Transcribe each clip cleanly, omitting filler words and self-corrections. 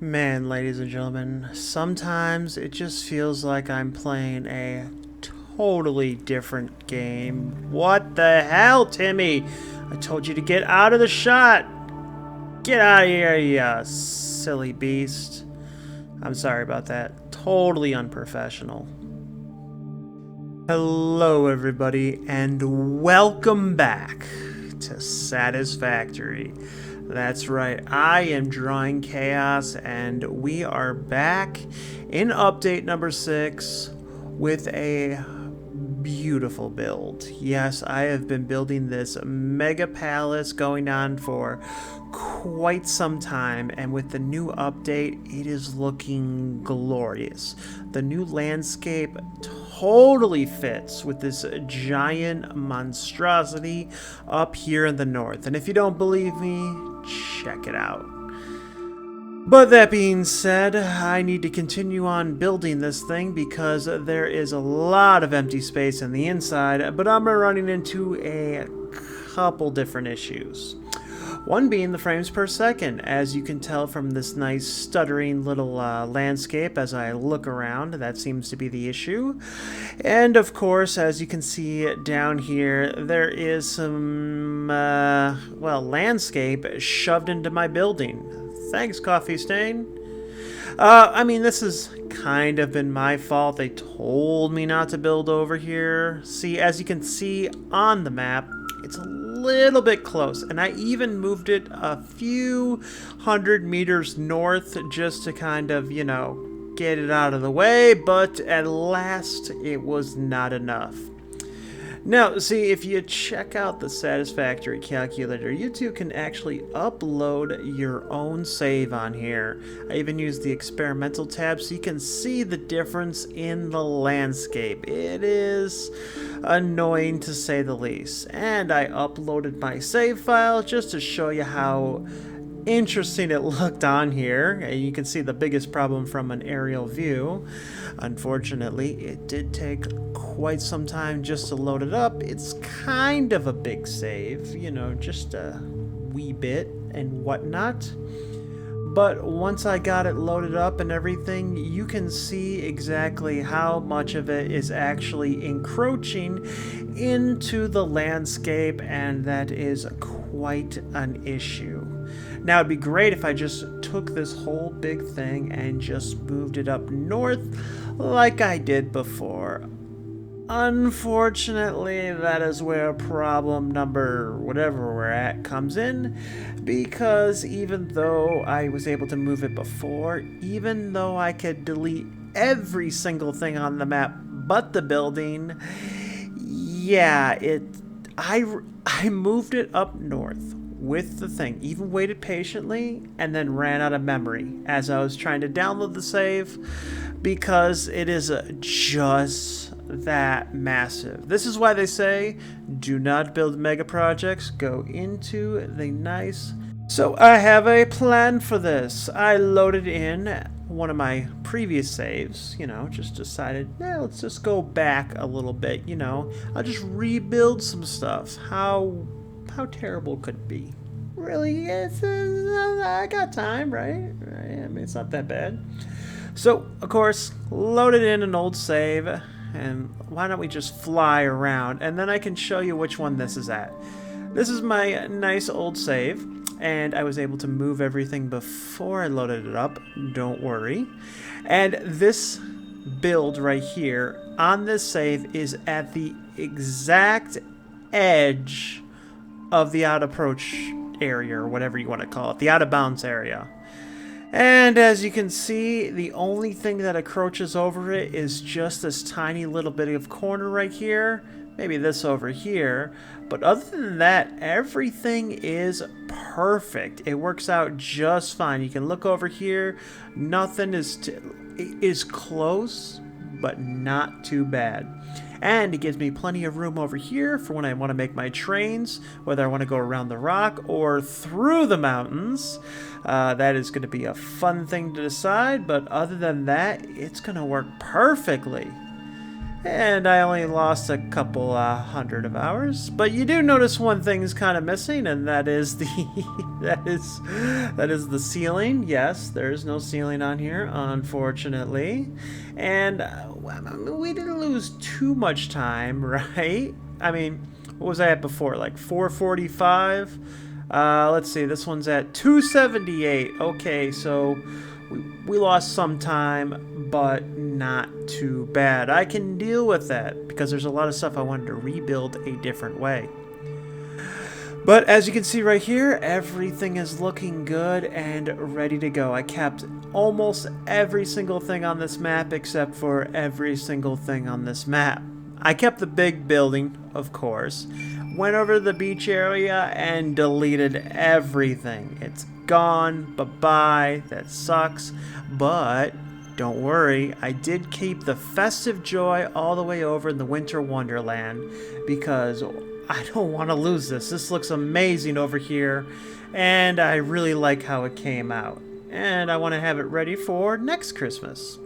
Man, ladies and gentlemen, sometimes it just feels like I'm playing a totally different game. What the hell, Timmy? I told you to get out of the shot. Get out of here, you silly beast. I'm sorry about that. Totally unprofessional. Hello, everybody, and welcome back to Satisfactory. That's right, I am Drawing Chaos, and we are back in update number 6 with a beautiful build. Yes, I have been building this mega palace going on for quite some time, and with the new update, it is looking glorious. The new landscape totally fits with this giant monstrosity up here in the north. And if you don't believe me, check it out. But that being said, I need to continue on building this thing because there is a lot of empty space in the inside, but I'm running into a couple different issues. One being the frames per second, as you can tell from this nice stuttering little landscape as I look around. That seems to be the issue. And of course, as you can see down here, there is some, landscape shoved into my building. Thanks, Coffee Stain. I mean, this has kind of been my fault. They told me not to build over here. See, as you can see on the map, it's a little bit close, and I even moved it a few hundred meters north just to kind of, get it out of the way, but at last it was not enough. Now, see, if you check out the Satisfactory calculator, you too can actually upload your own save on here. I even use the experimental tab so you can see the difference in the landscape. It is annoying to say the least. And I uploaded my save file just to show you how interesting it looked on here. And you can see the biggest problem from an aerial view. Unfortunately, it did take quite some time just to load it up. It's kind of a big save, just a wee bit and whatnot. But once I got it loaded up and everything, you can see exactly how much of it is actually encroaching into the landscape, and that is quite an issue. Now, it'd be great if I just took this whole big thing and just moved it up north like I did before. Unfortunately, that is where problem number whatever we're at comes in, because even though I was able to move it before, even though I could delete every single thing on the map but the building, yeah, I moved it up north with the thing, even waited patiently, and then ran out of memory as I was trying to download the save, because it is just that massive. This is why they say, do not build mega projects, go into the nice. So I have a plan for this. I loaded in one of my previous saves, just decided, let's just go back a little bit, I'll just rebuild some stuff. How terrible could it be? Really, I got time, right? I mean, it's not that bad. So, of course, loaded in an old save, and why don't we just fly around, and then I can show you which one this is at. This is my nice old save, and I was able to move everything before I loaded it up, don't worry. And this build right here on this save is at the exact edge of the out approach area, or whatever you want to call it, the out of bounds area. And as you can see, the only thing that encroaches over it is just this tiny little bit of corner right here, maybe this over here, but other than that, everything is perfect. It works out just fine. You can look over here, nothing is close, but not too bad. And it gives me plenty of room over here for when I want to make my trains, whether I want to go around the rock or through the mountains. That is going to be a fun thing to decide, but other than that, it's going to work perfectly. And I only lost a couple hundred of hours, but you do notice one thing is kind of missing, and that is the that is the ceiling. Yes, there is no ceiling on here, unfortunately, and we didn't lose too much time, right? I mean, what was I at before? Like 445. Let's see. This one's at 278. Okay, so we lost some time, but not too bad. I can deal with that because there's a lot of stuff I wanted to rebuild a different way. But as you can see right here, everything is looking good and ready to go. I kept almost every single thing on this map except for every single thing on this map. I kept the big building, of course, went over to the beach area and deleted everything. It's gone, bye-bye, that sucks, but don't worry, I did keep the festive joy all the way over in the winter wonderland because I don't want to lose this. This looks amazing over here, and I really like how it came out, and I want to have it ready for next Christmas.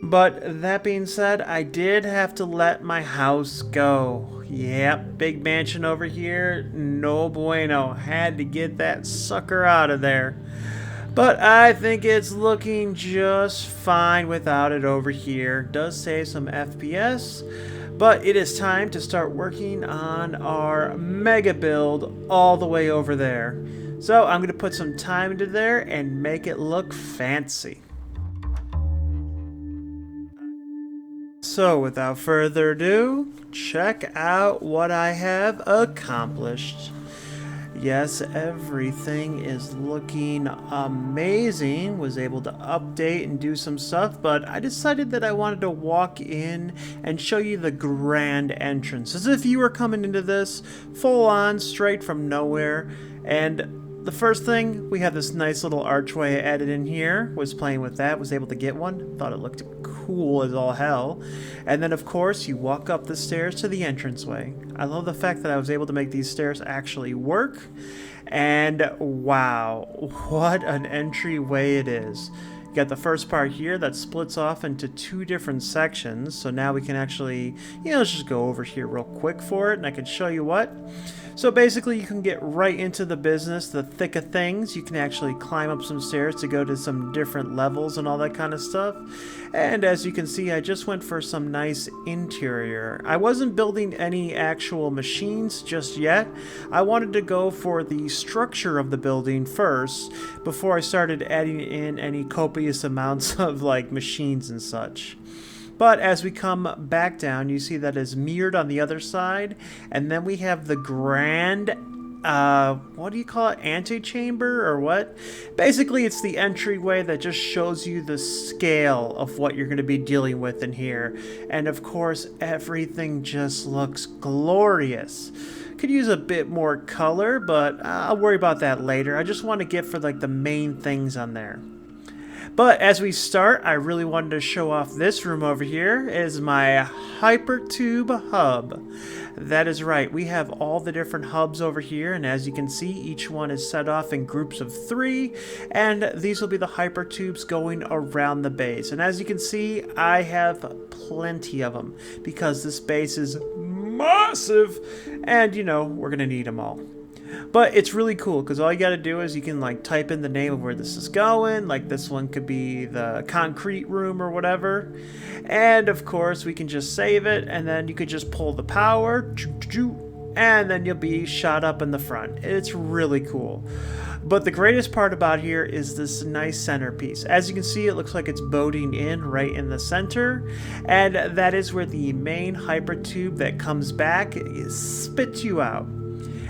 But that being said, I did have to let my house go. Yep, big mansion over here, no bueno. Had to get that sucker out of there. But I think it's looking just fine without it over here. Does save some FPS, but it is time to start working on our mega build all the way over there. So I'm going to put some time into there and make it look fancy. So without further ado, check out what I have accomplished. Yes, everything is looking amazing. Was able to update and do some stuff, but I decided that I wanted to walk in and show you the grand entrance, as if you were coming into this full on straight from nowhere. And the first thing, we have this nice little archway added in here. Was playing with that, was able to get one. Thought it looked cool as all hell. And then of course you walk up the stairs to the entranceway. I love the fact that I was able to make these stairs actually work. And wow, what an entryway it is. You got the first part here that splits off into two different sections. So now we can actually, let's just go over here real quick for it, and I can show you what. So basically you can get right into the business, the thick of things. You can actually climb up some stairs to go to some different levels and all that kind of stuff. And as you can see, I just went for some nice interior. I wasn't building any actual machines just yet. I wanted to go for the structure of the building first before I started adding in any copious amounts of like machines and such. But as we come back down, you see that is mirrored on the other side. And then we have the grand, what do you call it? Antechamber or what? Basically, it's the entryway that just shows you the scale of what you're going to be dealing with in here. And of course, everything just looks glorious. Could use a bit more color, but I'll worry about that later. I just want to get for like the main things on there. But as we start, I really wanted to show off this room over here. It is my Hypertube hub. That is right, we have all the different hubs over here, and as you can see, each one is set off in groups of 3, and these will be the Hypertubes going around the base. And as you can see, I have plenty of them because this base is massive, and we're gonna need them all. But it's really cool because all you gotta do is you can like type in the name of where this is going. Like this one could be the concrete room or whatever. And of course we can just save it, and then you could just pull the power, and then you'll be shot up in the front. It's really cool. But the greatest part about here is this nice centerpiece. As you can see, it looks like it's boating in right in the center, and that is where the main hypertube that comes back spits you out.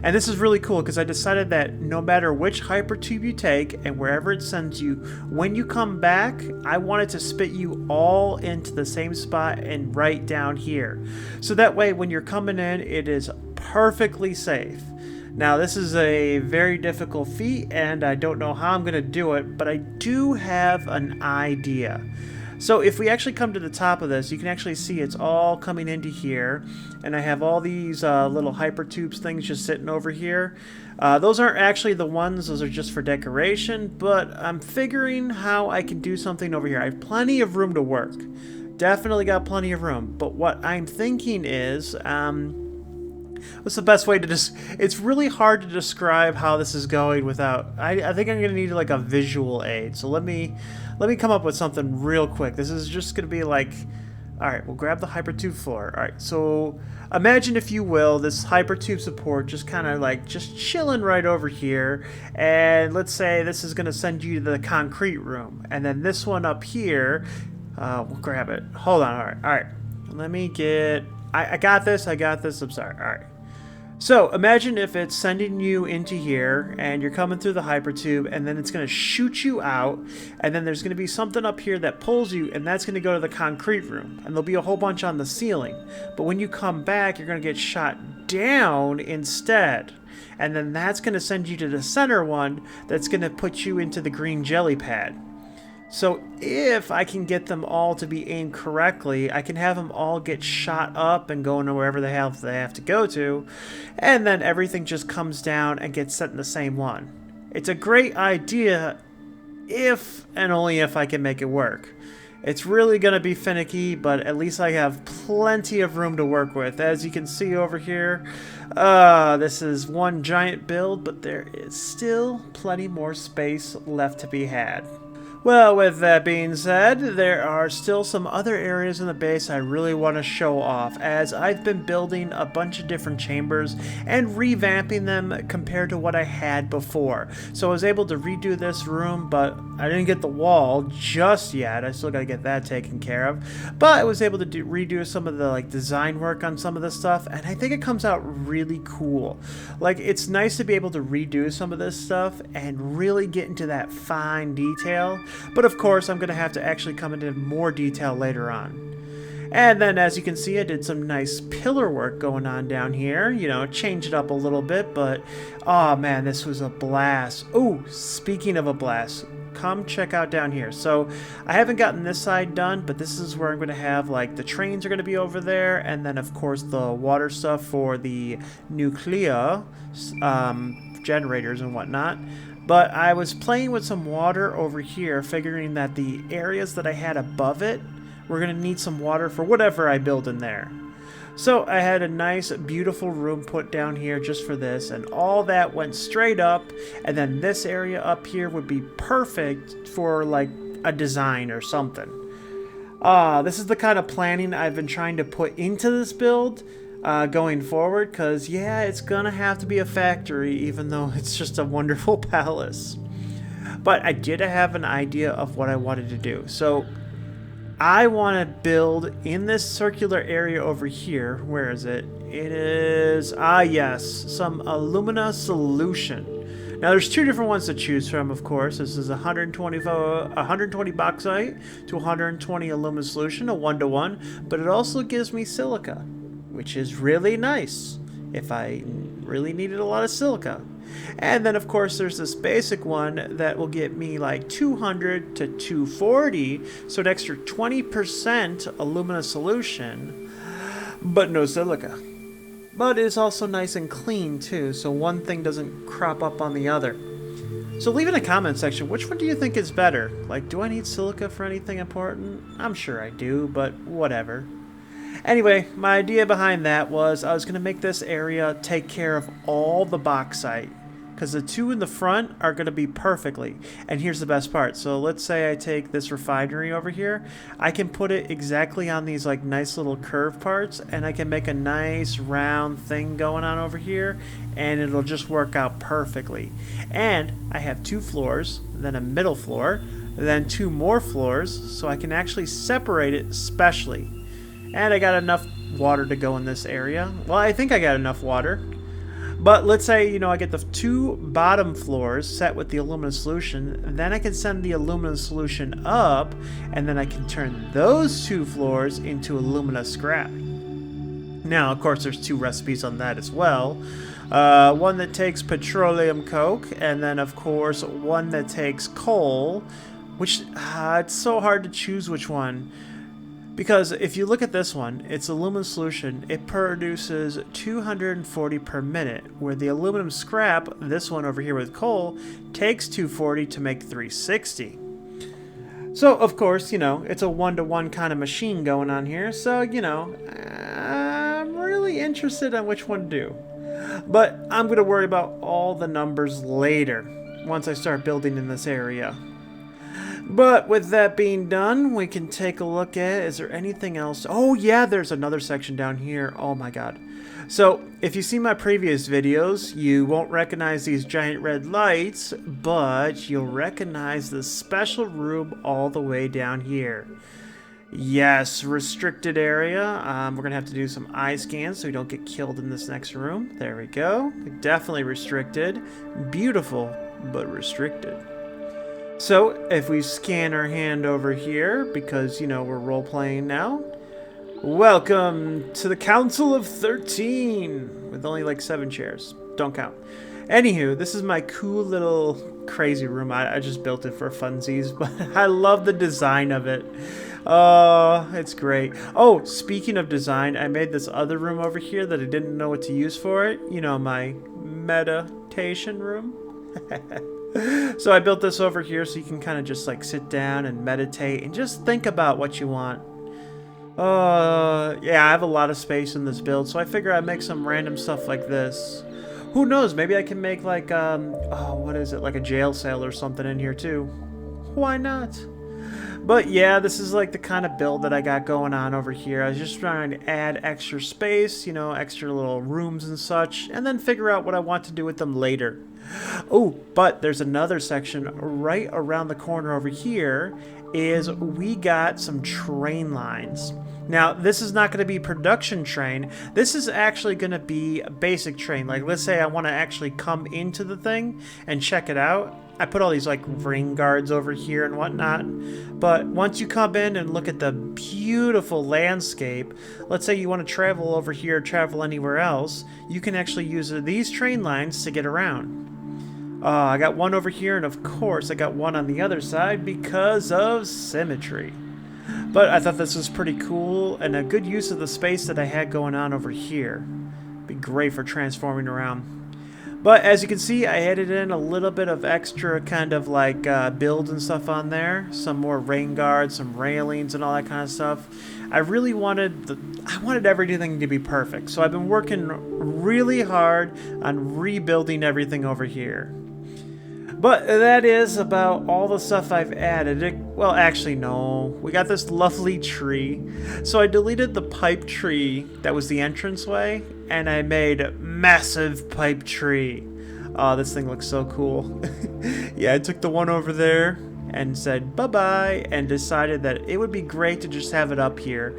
And this is really cool because I decided that no matter which hypertube you take and wherever it sends you, when you come back, I want it to spit you all into the same spot and right down here. So that way when you're coming in, it is perfectly safe. Now this is a very difficult feat and I don't know how I'm going to do it, but I do have an idea. So if we actually come to the top of this, you can actually see it's all coming into here. And I have all these little hypertubes things just sitting over here. Those aren't actually the ones, those are just for decoration. But I'm figuring how I can do something over here. I have plenty of room to work. Definitely got plenty of room. But what I'm thinking is, what's the best way to just? It's really hard to describe how this is going without. I think I'm gonna need like a visual aid. So let me come up with something real quick. This is just gonna be like, all right, we'll grab the hypertube floor. All right, so imagine, if you will, this hypertube support just kind of like just chilling right over here. And let's say this is gonna send you to the concrete room, and then this one up here, we'll grab it. Hold on. All right. Let me get. I got this. I'm sorry. All right. So imagine if it's sending you into here and you're coming through the hypertube, and then it's going to shoot you out, and then there's going to be something up here that pulls you, and that's going to go to the concrete room, and there'll be a whole bunch on the ceiling. But when you come back, you're going to get shot down instead, and then that's going to send you to the center one that's going to put you into the green jelly pad. So if I can get them all to be aimed correctly, I can have them all get shot up and go into wherever the hell they have to go to, and then everything just comes down and gets set in the same one. It's a great idea if and only if I can make it work. It's really going to be finicky, but at least I have plenty of room to work with. As you can see over here, this is one giant build, but there is still plenty more space left to be had. Well, with that being said, there are still some other areas in the base I really want to show off, as I've been building a bunch of different chambers and revamping them compared to what I had before. So I was able to redo this room, but I didn't get the wall just yet. I still got to get that taken care of. But I was able to redo some of the design work on some of this stuff, and I think it comes out really cool. It's nice to be able to redo some of this stuff and really get into that fine detail. But of course, I'm going to have to actually come into more detail later on. And then, as you can see, I did some nice pillar work going on down here. Change it up a little bit, but oh man, this was a blast. Oh, speaking of a blast, come check out down here. So I haven't gotten this side done, but this is where I'm going to have the trains are going to be over there, and then of course the water stuff for the nuclear generators and whatnot. But I was playing with some water over here, figuring that the areas that I had above it were going to need some water for whatever I build in there. So I had a nice, beautiful room put down here just for this, and all that went straight up, and then this area up here would be perfect for a design or something. This is the kind of planning I've been trying to put into this build. Going forward, because yeah, it's gonna have to be a factory, even though it's just a wonderful palace. But I did have an idea of what I wanted to do. So I want to build in this circular area over here. Where is it? It is, yes, some alumina solution. Now there's two different ones to choose from, of course. This is 120 bauxite to 120 alumina solution, a 1-to-1, but it also gives me silica, which is really nice if I really needed a lot of silica. And then of course there's this basic one that will get me 200 to 240, so an extra 20% alumina solution, but no silica. But it's also nice and clean too, so one thing doesn't crop up on the other. So leave in the comment section, which one do you think is better? Do I need silica for anything important? I'm sure I do, but whatever. Anyway, my idea behind that was I was going to make this area take care of all the bauxite, because the two in the front are going to be perfectly. And here's the best part. So let's say I take this refinery over here. I can put it exactly on these nice little curved parts, and I can make a nice round thing going on over here, and it'll just work out perfectly. And I have 2 floors, then a middle floor, then 2 more floors, so I can actually separate it specially. And I got enough water to go in this area. Well, I think I got enough water. But let's say, I get the 2 bottom floors set with the aluminum solution. Then I can send the aluminum solution up, and then I can turn those 2 floors into alumina scrap. Now, of course, there's 2 recipes on that as well. One that takes petroleum coke, and then, of course, one that takes coal, which it's so hard to choose which one. Because if you look at this one, it's aluminum solution, it produces 240 per minute, where the aluminum scrap, this one over here with coal, takes 240 to make 360. So, of course, you know, it's a one-to-one kind of machine going on here, so, you know, I'm really interested on which one to do. But I'm going to worry about all the numbers later, once I start building in this area. But with that being done, we can take a look at, is there anything else? Oh yeah, there's another section down here. Oh my god. So, if you see my previous videos, you won't recognize these giant red lights, but you'll recognize the special room all the way down here. Yes, restricted area. We're going to have to do some eye scans so we don't get killed in this next room. There we go. Definitely restricted. Beautiful, but restricted. So, if we scan our hand over here, because, you know, we're role-playing now. Welcome to the Council of 13! With only like 7 chairs. Don't count. Anywho, this is my cool little crazy room. I just built it for funsies, but I love the design of it. Oh, it's great. Oh, speaking of design, I made this other room over here that I didn't know what to use for it. You know, my meditation room. So I built this over here so you can kind of just like sit down and meditate and just think about what you want. Yeah, I have a lot of space in this build, so I figure I'd make some random stuff like this. Who knows, maybe I can make like, oh, what is it, like a jail cell or something in here too. Why not? But yeah, this is like the kind of build that I got going on over here. I was just trying to add extra space, you know, extra little rooms and such, and then figure out what I want to do with them later. Oh, but there's another section right around the corner over here is we got some train lines. Now, this is not going to be production train. This is actually going to be a basic train. Like, let's say I want to actually come into the thing and check it out. I put all these, like, ring guards over here and whatnot. But once you come in and look at the beautiful landscape, let's say you want to travel over here, travel anywhere else, you can actually use these train lines to get around. I got one over here, and of course I got one on the other side because of symmetry. But I thought this was pretty cool and a good use of the space that I had going on over here. Be great for transforming around. But as you can see, I added in a little bit of extra kind of like build and stuff on there. Some more rain guards, some railings and all that kind of stuff. I really wanted everything to be perfect. So I've been working really hard on rebuilding everything over here. But that is about all the stuff I've added. Well, actually, no. We got this lovely tree. So I deleted the pipe tree that was the entranceway, and I made a massive pipe tree. Oh, this thing looks so cool. Yeah, I took the one over there and said bye-bye and decided that it would be great to just have it up here.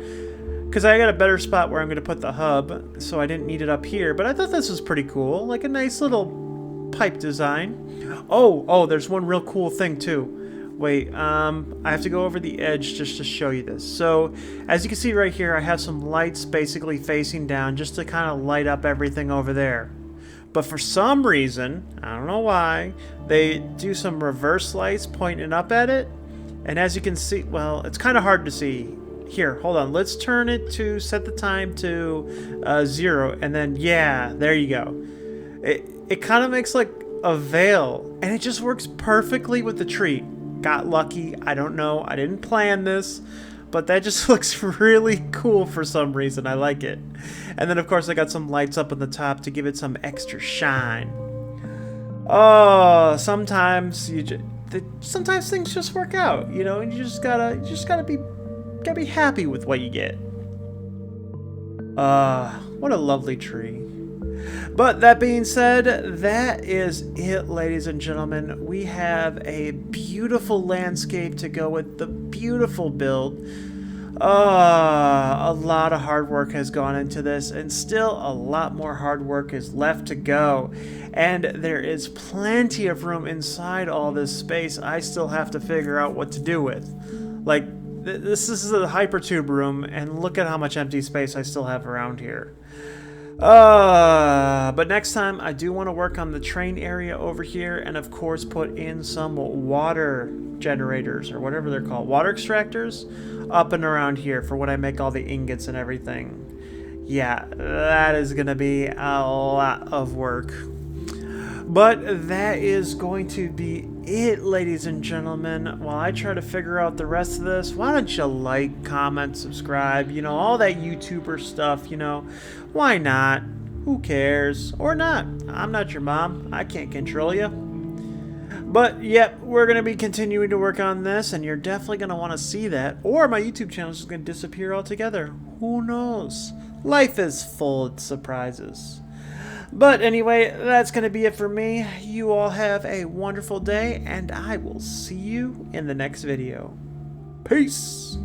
Because I got a better spot where I'm going to put the hub, so I didn't need it up here. But I thought this was pretty cool. Like a nice little pipe design. Oh, there's one real cool thing too. Wait, I have to go over the edge just to show you this. So, as you can see right here, I have some lights basically facing down just to kind of light up everything over there. But for some reason, I don't know why, they do some reverse lights pointing up at it. And as you can see, well, it's kind of hard to see. Here, hold on. Let's turn it to set the time to 0. And then, yeah, there you go. It kind of makes like a veil. And it just works perfectly with the tree. Got lucky. I don't know. I didn't plan this. But that just looks really cool for some reason. I like it. And then, of course, I got some lights up on the top to give it some extra shine. Oh, sometimes things just work out, you know, and you just gotta be happy with what you get. What a lovely tree. But that being said, that is it, ladies and gentlemen. We have a beautiful landscape to go with the beautiful build. A lot of hard work has gone into this, and still a lot more hard work is left to go. And there is plenty of room inside all this space I still have to figure out what to do with. Like, this is the hypertube room, and look at how much empty space I still have around here. But next time I do want to work on the train area over here, and of course put in some water generators, or whatever they're called, water extractors, up and around here for when I make all the ingots and everything. Yeah, that is gonna be a lot of work. But that is going to be it, ladies and gentlemen. While I try to figure out the rest of this, why don't you like, comment, subscribe, all that YouTuber stuff, Why not? Who cares? Or not. I'm not your mom. I can't control you. But, yep, we're going to be continuing to work on this, and you're definitely going to want to see that. Or my YouTube channel is just going to disappear altogether. Who knows? Life is full of surprises. But anyway, that's going to be it for me. You all have a wonderful day, and I will see you in the next video. Peace!